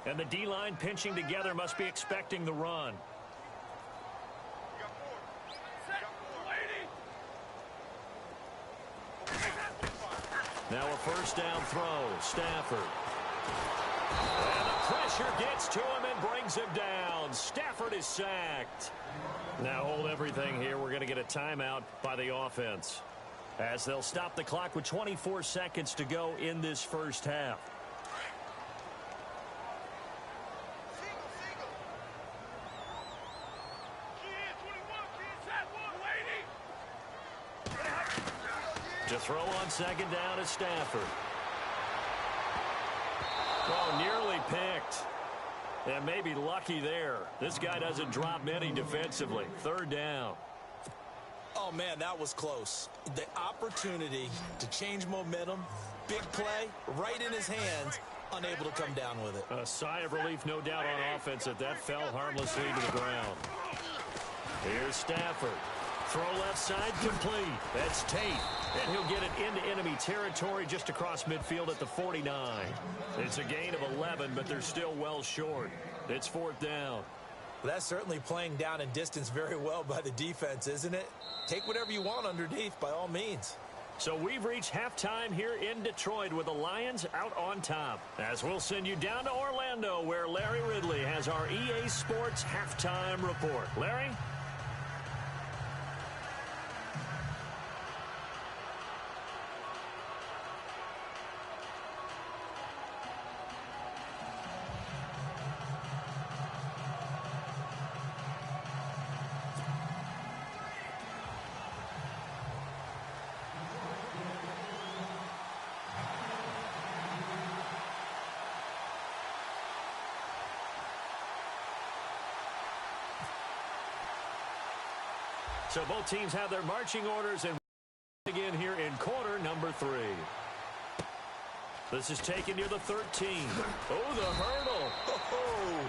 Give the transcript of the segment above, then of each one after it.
And the D-line pinching together must be expecting the run. Now a first down throw. Stafford. And the pressure gets to him and brings him down. Stafford is sacked. Now hold everything here. We're going to get a timeout by the offense, as they'll stop the clock with 24 seconds to go in this first half. To throw on second down is Stafford. Oh, nearly picked. And maybe lucky there. This guy doesn't drop many defensively. Third down. Oh, man, that was close. The opportunity to change momentum, big play, right in his hands, unable to come down with it. A sigh of relief, no doubt, on offense that fell harmlessly to the ground. Here's Stafford. Throw left side, complete. That's Tate. And he'll get it into enemy territory just across midfield at the 49. It's a gain of 11, but they're still well short. It's fourth down. Well, that's certainly playing down in distance very well by the defense, isn't it? Take whatever you want underneath, by all means. So we've reached halftime here in Detroit with the Lions out on top. As we'll send you down to Orlando, where Larry Ridley has our EA Sports halftime report. Larry? So both teams have their marching orders and again here in quarter number 3. This is taken near the 13. Oh, the hurdle. Oh.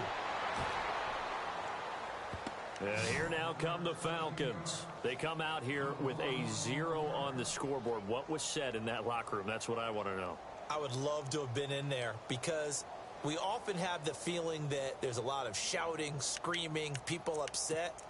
And here now come the Falcons. They come out here with a 0 on the scoreboard. What was said in that locker room? That's what I want to know. I would love to have been in there, because we often have the feeling that there's a lot of shouting, screaming, people upset.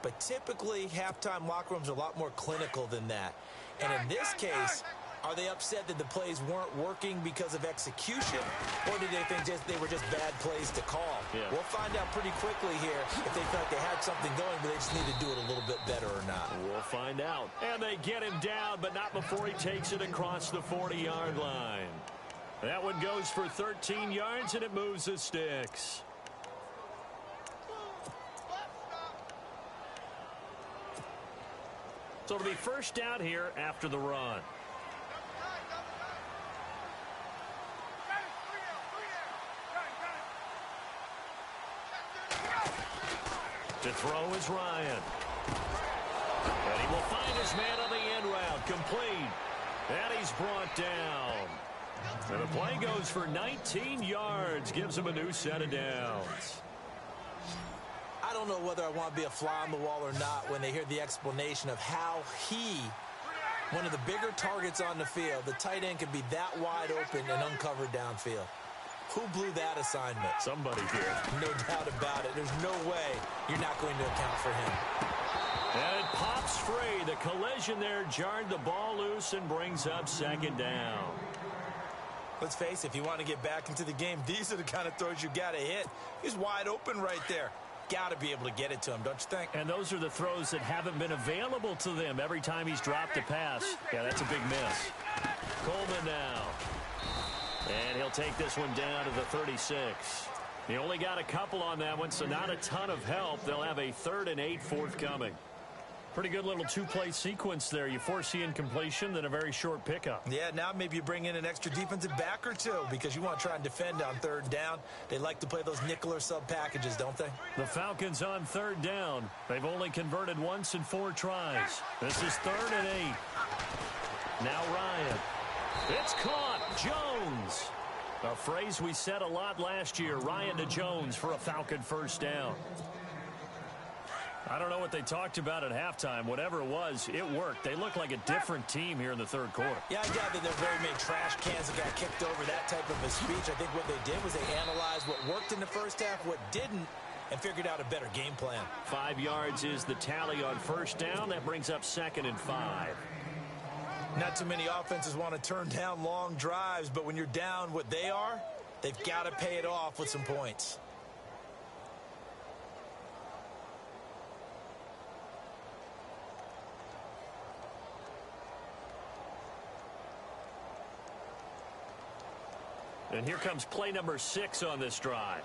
But typically, halftime locker rooms are a lot more clinical than that. And in this case, are they upset that the plays weren't working because of execution? Or did they think they were just bad plays to call? Yeah. We'll find out pretty quickly here if they felt like they had something going, but they just need to do it a little bit better or not. We'll find out. And they get him down, but not before he takes it across the 40-yard line. That one goes for 13 yards, and it moves the sticks. So it'll be first down here after the run. To throw is Ryan. And he will find his man on the end route. Complete. And he's brought down. And the play goes for 19 yards. Gives him a new set of downs. I don't know whether I want to be a fly on the wall or not when they hear the explanation of how he, one of the bigger targets on the field, the tight end, could be that wide open and uncovered downfield. Who blew that assignment? Somebody did. No doubt about it. There's no way you're not going to account for him. And it pops free. The collision there jarred the ball loose and brings up second down. Let's face it, if you want to get back into the game, these are the kind of throws you got to hit. He's wide open right there. Got to be able to get it to him, don't you think? And those are the throws that haven't been available to them every time he's dropped a pass. Yeah, that's a big miss. Coleman now. And he'll take this one down to the 36. He only got a couple on that one, so not a ton of help. They'll have a 3rd and 8 forthcoming. Pretty good little two-play sequence there. You foresee incompletion, then a very short pickup. Yeah, now maybe you bring in an extra defensive back or two because you want to try and defend on 3rd down. They like to play those nickel or sub packages, don't they? The Falcons on 3rd down. They've only converted once in 4 tries. This is 3rd and 8. Now Ryan. It's caught. Jones. A phrase we said a lot last year. Ryan to Jones for a Falcon first down. I don't know what they talked about at halftime. Whatever it was, it worked. They look like a different team here in the third quarter. Yeah, I doubt that there are very many trash cans that got kicked over, that type of a speech. I think what they did was they analyzed what worked in the first half, what didn't, and figured out a better game plan. 5 yards is the tally on first down. That brings up 2nd and 5. Not too many offenses want to turn down long drives, but when you're down what they are, they've got to pay it off with some points. And here comes play number 6 on this drive.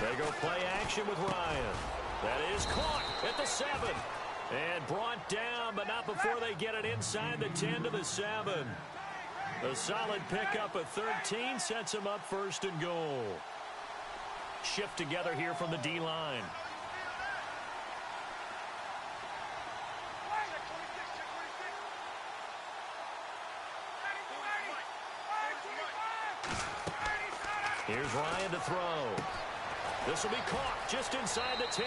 They go play action with Ryan. That is caught at the 7. And brought down, but not before they get it inside the 10 to the 7. A solid pickup of 13 sets them up 1st and goal. Shift together here from the D-line. Here's Ryan to throw. This will be caught just inside the 10.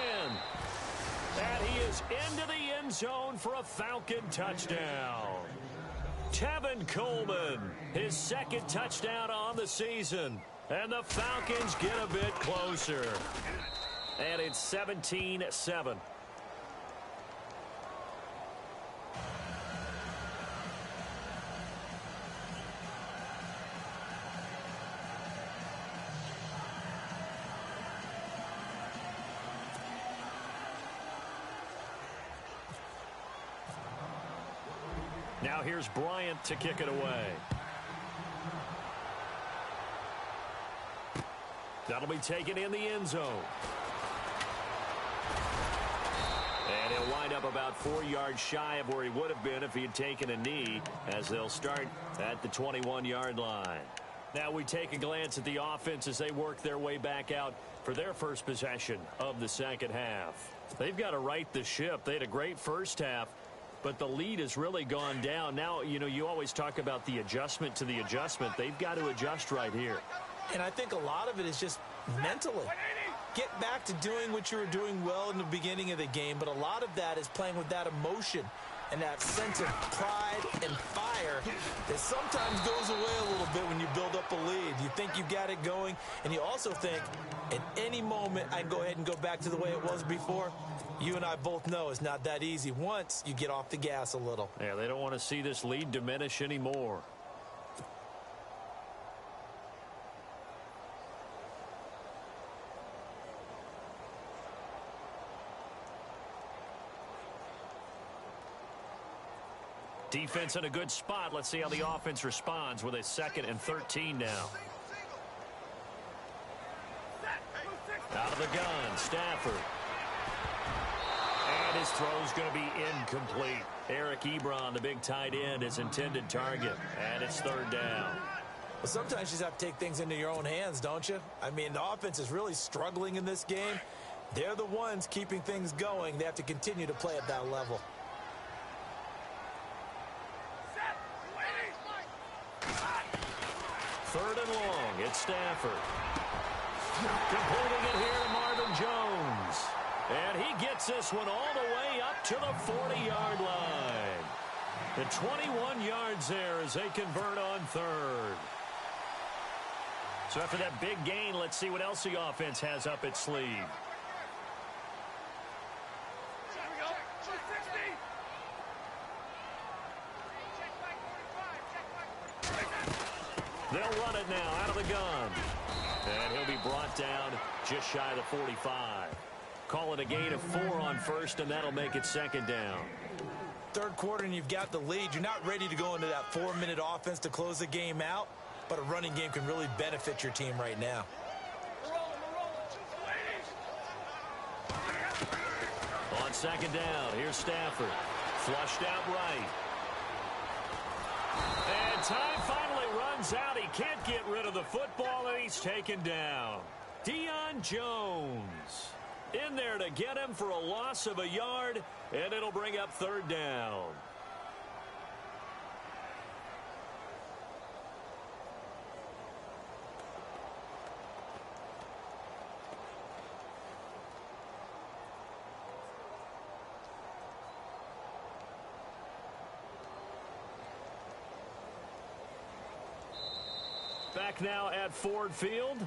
And he is into the end zone for a Falcon touchdown. Tevin Coleman, his 2nd touchdown on the season. And the Falcons get a bit closer. And it's 17-7. Now here's Bryant to kick it away. That'll be taken in the end zone. And he'll wind up about 4 yards shy of where he would have been if he had taken a knee, as they'll start at the 21-yard line. Now we take a glance at the offense as they work their way back out for their first possession of the second half. They've got to right the ship. They had a great first half, but the lead has really gone down. Now, you know, you always talk about the adjustment to the adjustment. They've got to adjust right here. And I think a lot of it is just mentally. Get back to doing what you were doing well in the beginning of the game, but a lot of that is playing with that emotion and that sense of pride and fire that sometimes goes away a little bit when you build up a lead. You think you've got it going, and you also think at any moment I can go ahead and go back to the way it was before. You and I both know it's not that easy once you get off the gas a little. Yeah, they don't want to see this lead diminish anymore. Defense in a good spot. Let's see how the offense responds with a 2nd and 13 now. Out of the gun, Stafford. And his throw's going to be incomplete. Eric Ebron, the big tight end, his intended target. And it's 3rd down. Well, sometimes you just have to take things into your own hands, don't you? I mean, the offense is really struggling in this game. They're the ones keeping things going. They have to continue to play at that level. Third and long, it's Stafford. Completing it here to Marvin Jones. And he gets this one all the way up to the 40-yard line. The 21 yards there as they convert on 3rd. So after that big gain, let's see what else the offense has up its sleeve. They'll run it now out of the gun. And he'll be brought down just shy of the 45. Call it a gain of 4 on 1st, and that'll make it 2nd down. 3rd quarter, and you've got the lead. You're not ready to go into that 4-minute offense to close the game out, but a running game can really benefit your team right now. On 2nd down, here's Stafford. Flushed out right. And time finally runs out. He can't get rid of the football, and he's taken down. Deion Jones in there to get him for a loss of a yard, and it'll bring up 3rd down. back now at Ford Field.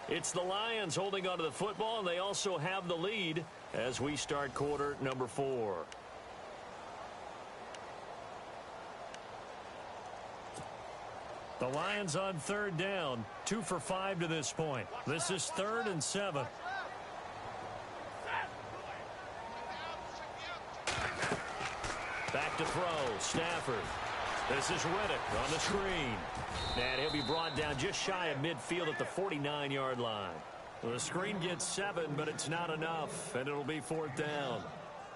It's the Lions holding onto the football, and they also have the lead as we start quarter number 4. The Lions on third down, 2 for 5 to this point. This is 3rd and 7. Back to throw, Stafford. This is Riddick on the screen. And he'll be brought down just shy of midfield at the 49-yard line. Well, the screen gets 7, but it's not enough, and it'll be 4th down.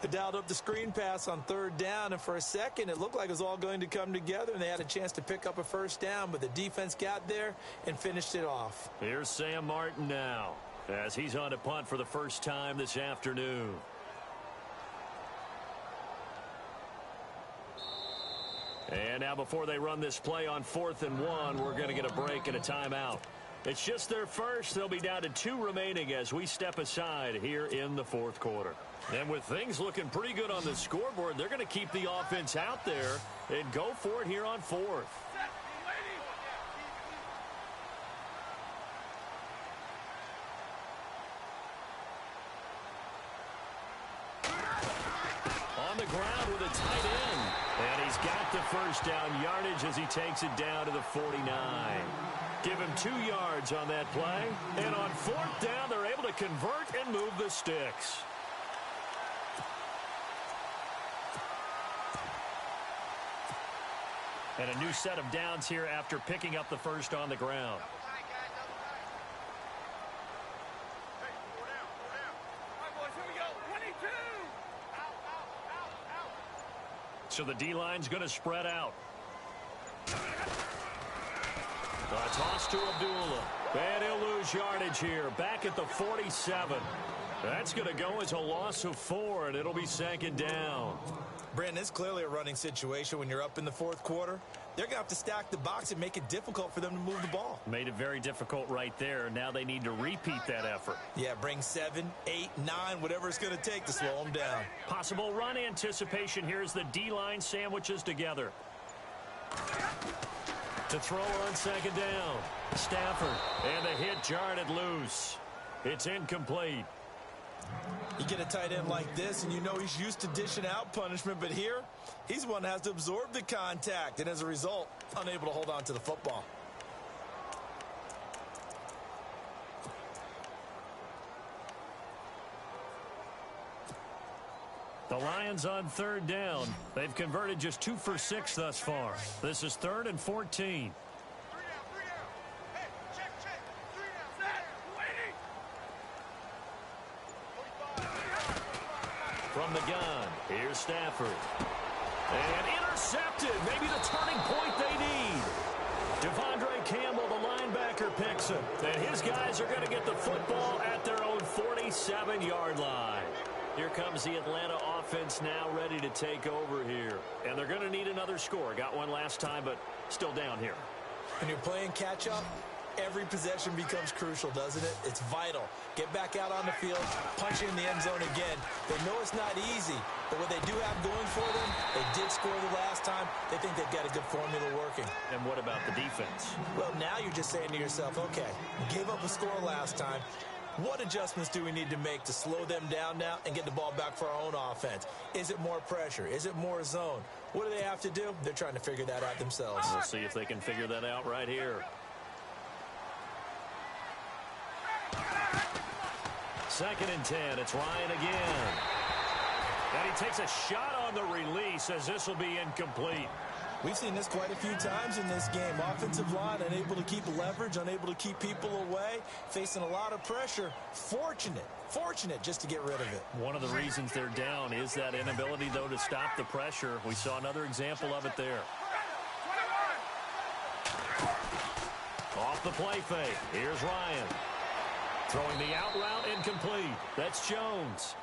They dialed up the screen pass on 3rd down, and for a second, it looked like it was all going to come together, and they had a chance to pick up a 1st down, but the defense got there and finished it off. Here's Sam Martin now, as he's on to punt for the first time this afternoon. And now before they run this play on 4th and 1, we're going to get a break and a timeout. It's just their first. They'll be down to 2 remaining as we step aside here in the 4th quarter. And with things looking pretty good on the scoreboard, they're going to keep the offense out there and go for it here on 4th. On the ground with a tight end. And he's got the first down yardage as he takes it down to the 49. Give him 2 yards on that play. And on 4th down, they're able to convert and move the sticks. And a new set of downs here after picking up the first on the ground. So the D-line's going to spread out. A toss to Abdullah. And he'll lose yardage here. Back at the 47. That's going to go as a loss of 4, and it'll be 2nd down. Brandon, it's clearly a running situation when you're up in the 4th quarter. They're going to have to stack the box and make it difficult for them to move the ball. Made it very difficult right there. Now they need to repeat that effort. Yeah, bring 7, 8, 9, whatever it's going to take to slow them down. Possible run anticipation here as the D-line sandwiches together. To throw on 2nd down. Stafford. And the hit jarred it loose. It's incomplete. You get a tight end like this, and you know he's used to dishing out punishment, but here, he's one that has to absorb the contact, and as a result, unable to hold on to the football. The Lions on 3rd down. They've converted just 2 for 6 thus far. This is 3rd and 14. From the gun, here's Stafford. And intercepted. Maybe the turning point they need. Devondre Campbell, the linebacker, picks him. And his guys are going to get the football at their own 47-yard line. Here comes the Atlanta offense now ready to take over here. And they're going to need another score. Got one last time, but still down here. When you're playing catch-up, every possession becomes crucial, doesn't it? It's vital. Get back out on the field, punch in the end zone again. They know it's not easy, but what they do have going for them, they did score the last time. They think they've got a good formula working. And what about the defense? Well, now you're just saying to yourself, okay, gave up a score last time. What adjustments do we need to make to slow them down now and get the ball back for our own offense? Is it more pressure? Is it more zone? What do they have to do? They're trying to figure that out themselves. We'll see if they can figure that out right here. 2nd and 10. It's Ryan again. And he takes a shot on the release as this will be incomplete. We've seen this quite a few times in this game. Offensive line unable to keep leverage, unable to keep people away, facing a lot of pressure. Fortunate just to get rid of it. One of the reasons they're down is that inability, though, to stop the pressure. We saw another example of it there. Off the play fake. Here's Ryan. Throwing the out route incomplete. That's Jones.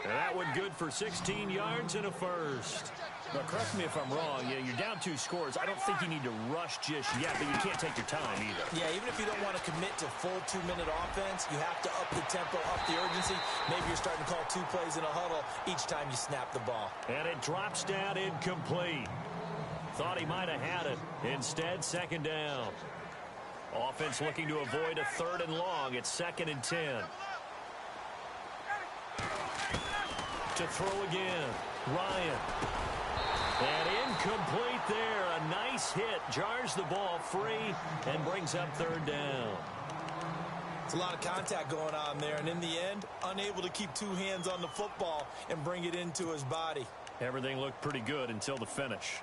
And that one good for 16 yards and a first. Now, correct me if I'm wrong. You're down 2 scores. I don't think you need to rush just yet, but you can't take your time either. Yeah, even if you don't want to commit to full 2-minute offense, you have to up the tempo, up the urgency. Maybe you're starting to call 2 plays in a huddle each time you snap the ball. And it drops down incomplete. Thought he might have had it. Instead, 2nd down. Offense looking to avoid a 3rd and long. It's 2nd and 10. To throw again. Ryan. And incomplete there. A nice hit. Jars the ball free and brings up 3rd down. It's a lot of contact going on there, and in the end, unable to keep 2 hands on the football and bring it into his body. Everything looked pretty good until the finish.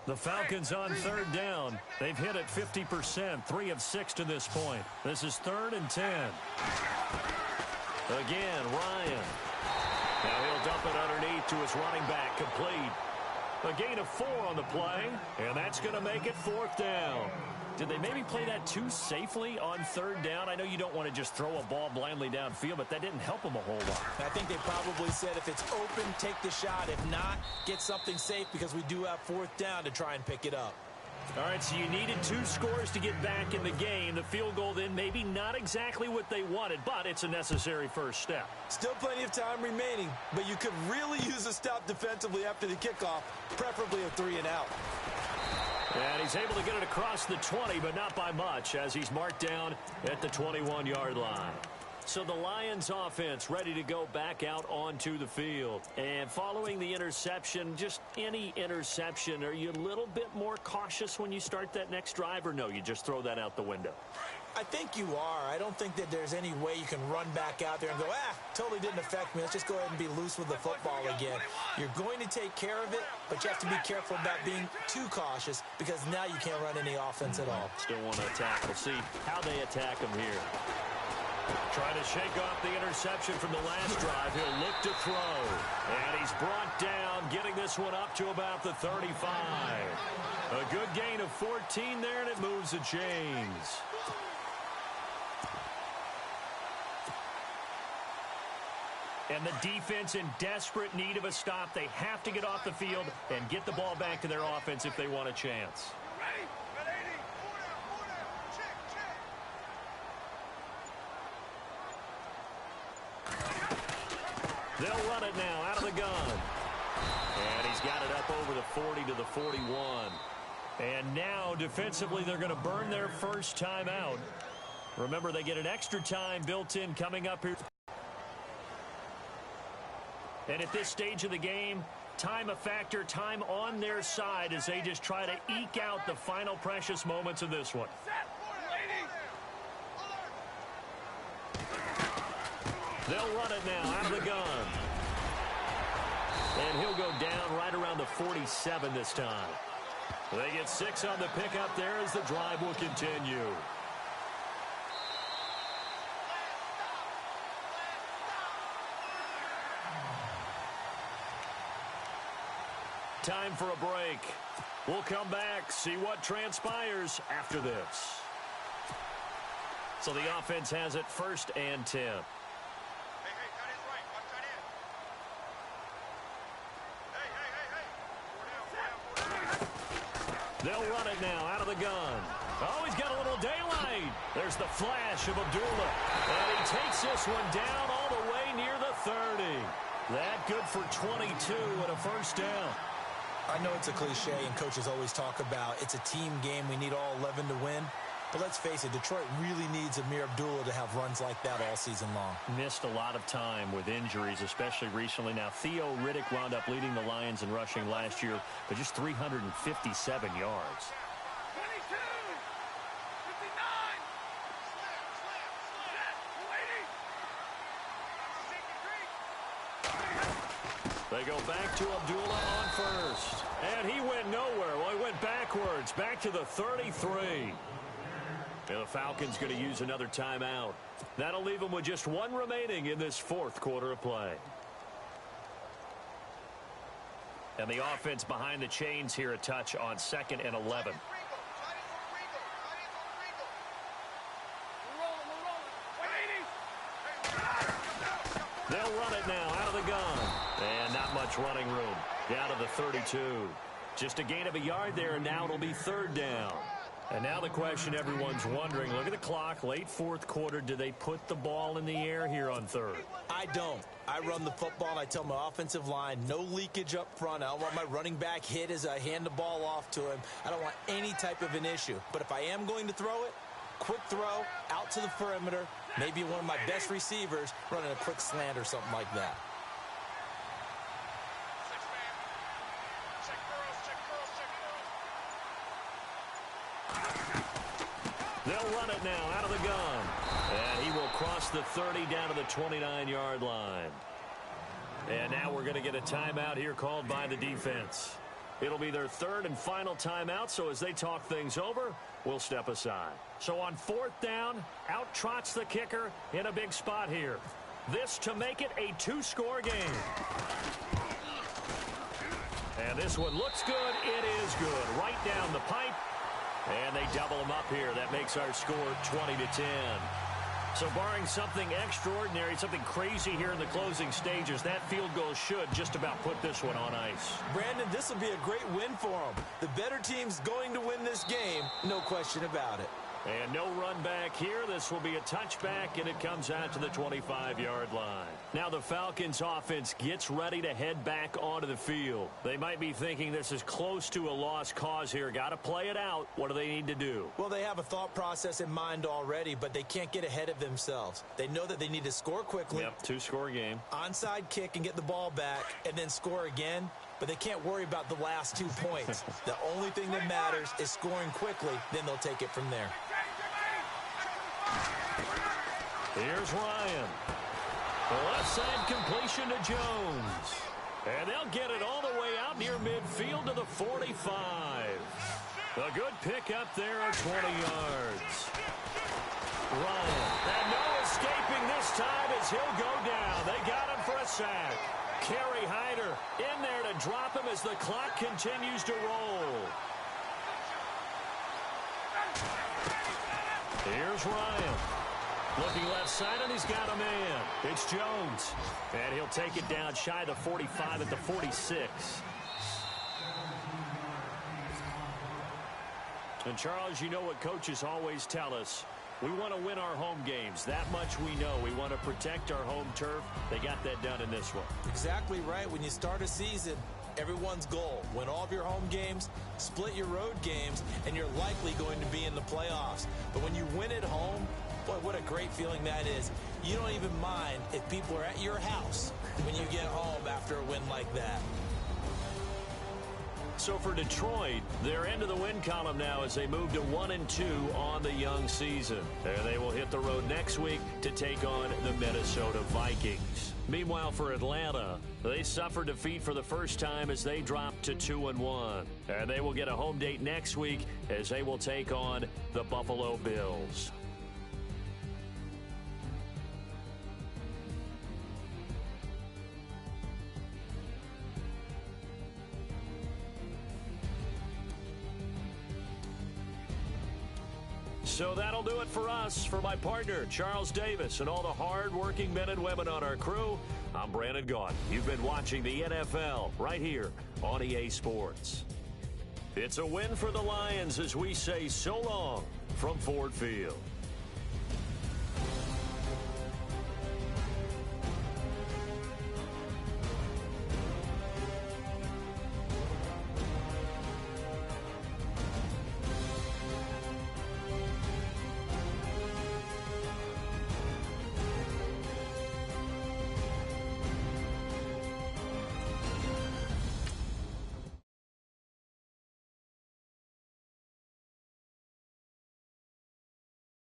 The Falcons on 3rd down. They've hit it 50%, 3 of 6 to this point. This is 3rd and 10. Again, Ryan. Now he'll dump it underneath to his running back, complete. A gain of 4 on the play, and that's going to make it 4th down. Did they maybe play that too safely on 3rd down? I know you don't want to just throw a ball blindly downfield, but that didn't help them a whole lot. I think they probably said if it's open, take the shot. If not, get something safe because we do have 4th down to try and pick it up. All right, so you needed 2 scores to get back in the game. The field goal then maybe not exactly what they wanted, but it's a necessary first step. Still plenty of time remaining, but you could really use a stop defensively after the kickoff, preferably a 3 and out. And he's able to get it across the 20, but not by much, as he's marked down at the 21-yard line. So the Lions offense ready to go back out onto the field. And following the interception, just any interception, are you a little bit more cautious when you start that next drive, or no, you just throw that out the window? I think you are. I don't think that there's any way you can run back out there and go, totally didn't affect me. Let's just go ahead and be loose with the football again. You're going to take care of it, but you have to be careful about being too cautious because now you can't run any offense at all. Still want to attack. We'll see how they attack him here. Trying to shake off the interception from the last drive. He'll look to throw. And he's brought down, getting this one up to about the 35. A good gain of 14 there, and it moves the chains. And the defense in desperate need of a stop. They have to get off the field and get the ball back to their offense if they want a chance. They'll run it now out of the gun. And he's got it up over the 40 to the 41. And now defensively they're going to burn their first time out. Remember, they get an extra time built in coming up here. And at this stage of the game, time a factor, time on their side as they just try to eke out the final precious moments of this one. They'll run it now out of the gun. And he'll go down right around the 47 this time. They get 6 on the pickup there as the drive will continue. Time for a break. We'll come back, see what transpires after this. So the offense has it 1st and 10. They'll run it now out of the gun. Oh, he's got a little daylight. There's the flash of Abdullah. And he takes this one down all the way near the 30. That good for 22 and a first down. I know it's a cliche, and coaches always talk about it's a team game. We need all 11 to win. But let's face it, Detroit really needs Amir Abdullah to have runs like that all season long. Missed a lot of time with injuries, especially recently. Now, Theo Riddick wound up leading the Lions in rushing last year, but just 357 yards. They go back to Abdullah on first. And he went nowhere. Well, he went backwards, back to the 33. And the Falcons going to use another timeout. That'll leave them with just 1 remaining in this 4th quarter of play. And the offense behind the chains here a touch on 2nd and 11. They'll run it now out of the gun. And not much running room. Down to the 32. Just a gain of a yard there, and now it'll be 3rd down. And now the question everyone's wondering, look at the clock, late fourth quarter, do they put the ball in the air here on third? I don't. I run the football, and I tell my offensive line, no leakage up front. I don't want my running back hit as I hand the ball off to him. I don't want any type of an issue. But if I am going to throw it, quick throw, out to the perimeter, maybe one of my best receivers running a quick slant or something like that. They'll run it now out of the gun. And he will cross the 30 down to the 29-yard line. And now we're going to get a timeout here called by the defense. It'll be their third and final timeout, so as they talk things over, we'll step aside. So on fourth down, out trots the kicker in a big spot here. This to make it a two-score game. And this one looks good. It is good. Right down the pipe. And they double them up here. That makes our score 20-10. So barring something extraordinary, something crazy here in the closing stages, that field goal should just about put this one on ice. Brandon, this will be a great win for them. The better team's going to win this game, no question about it. And no run back here. This will be a touchback, and it comes out to the 25-yard line. Now the Falcons offense gets ready to head back onto the field. They might be thinking this is close to a lost cause here. Got to play it out. What do they need to do? Well, they have a thought process in mind already, but they can't get ahead of themselves. They know that they need to score quickly. Yep, two-score game. Onside kick and get the ball back, and then score again. But they can't worry about the last 2 points. The only thing that matters is scoring quickly. Then they'll take it from there. Here's Ryan. The left side completion to Jones. And they'll get it all the way out near midfield to the 45. A good pick up there at 20 yards. Ryan. And no escaping this time as he'll go down. They got him for a sack. Kerry Hyder in there to drop him as the clock continues to roll. Here's Ryan. Looking left side, and he's got a man. It's Jones. And he'll take it down shy of the 45 at the 46. And, Charles, you know what coaches always tell us. We want to win our home games. That much we know. We want to protect our home turf. They got that done in this one. Exactly right. When you start a season, everyone's goal, win all of your home games, split your road games, and you're likely going to be in the playoffs. But when you win at home, boy, what a great feeling that is. You don't even mind if people are at your house when you get home after a win like that. So for Detroit, they're into the win column now as they move to 1-2 on the young season. And they will hit the road next week to take on the Minnesota Vikings. Meanwhile, for Atlanta, they suffered defeat for the first time as they dropped to 2-1. And they will get a home date next week as they will take on the Buffalo Bills. So that'll do it for us. For my partner, Charles Davis, and all the hard-working men and women on our crew, I'm Brandon Gaudin. You've been watching the NFL right here on EA Sports. It's a win for the Lions as we say so long from Ford Field.